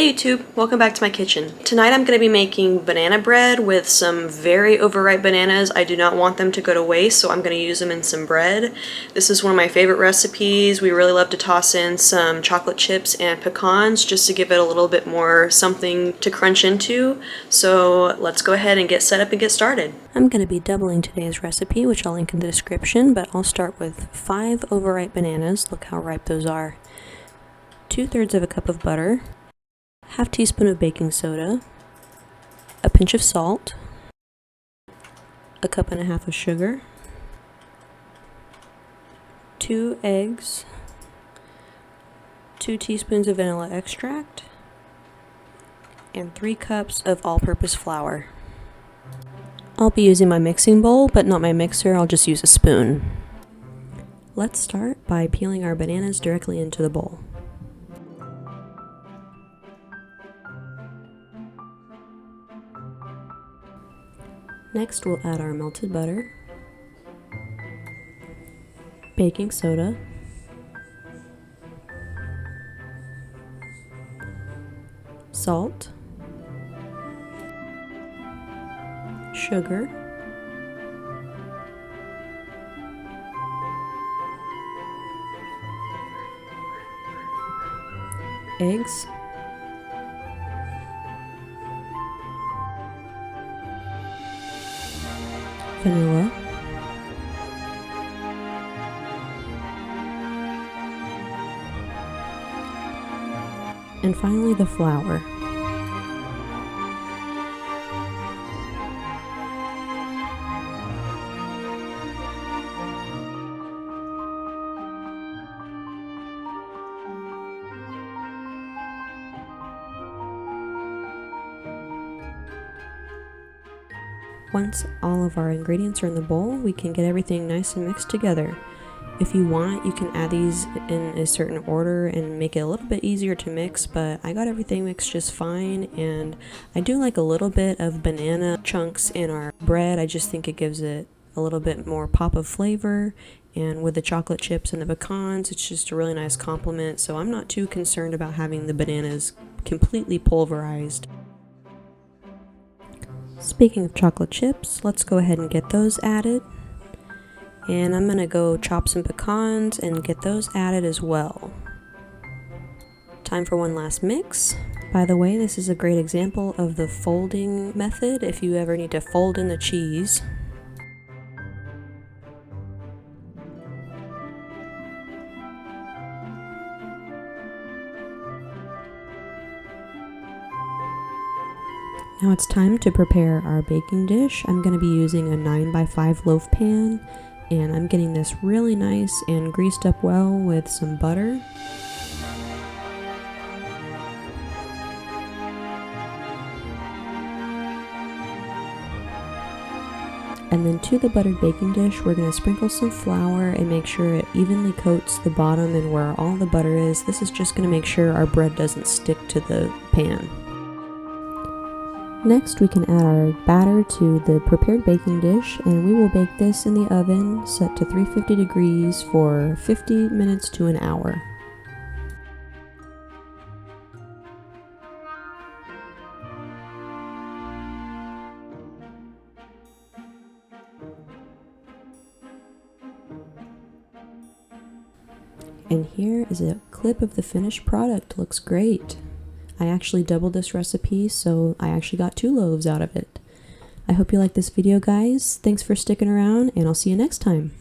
Hey YouTube, welcome back to my kitchen. Tonight I'm going to be making banana bread with some very overripe bananas. I do not want them to go to waste, so I'm going to use them in some bread. This is one of my favorite recipes. We really love to toss in some chocolate chips and pecans just to give it a little bit more something to crunch into. So let's go ahead and get set up and get started. I'm going to be doubling today's recipe, which I'll link in the description, but I'll start with 5 overripe bananas. Look how ripe those are. 2/3 of a cup of butter. Half teaspoon of baking soda, a pinch of salt, a cup and a half of sugar, 2 eggs, 2 teaspoons of vanilla extract, and 3 cups of all-purpose flour. I'll be using my mixing bowl, but not my mixer. I'll just use a spoon. Let's start by peeling our bananas directly into the bowl. Next, we'll add our melted butter, baking soda, salt, sugar, eggs, vanilla, and finally the flour. Once all of our ingredients are in the bowl, we can get everything nice and mixed together. If you want, you can add these in a certain order and make it a little bit easier to mix, but I got everything mixed just fine, and I do like a little bit of banana chunks in our bread. I just think it gives it a little bit more pop of flavor, and with the chocolate chips and the pecans, it's just a really nice complement, so I'm not too concerned about having the bananas completely pulverized. Speaking of chocolate chips, let's go ahead and get those added. And I'm gonna go chop some pecans and get those added as well. Time for one last mix. By the way, this is a great example of the folding method if you ever need to fold in the cheese. Now it's time to prepare our baking dish. I'm going to be using a 9x5 loaf pan, and I'm getting this really nice and greased up well with some butter. And then to the buttered baking dish, we're going to sprinkle some flour and make sure it evenly coats the bottom and where all the butter is. This is just going to make sure our bread doesn't stick to the pan. Next, we can add our batter to the prepared baking dish, and we will bake this in the oven set to 350 degrees for 50 minutes to an hour. And here is a clip of the finished product. Looks great. I actually doubled this recipe, so I actually got 2 loaves out of it. I hope you like this video, guys. Thanks for sticking around, and I'll see you next time.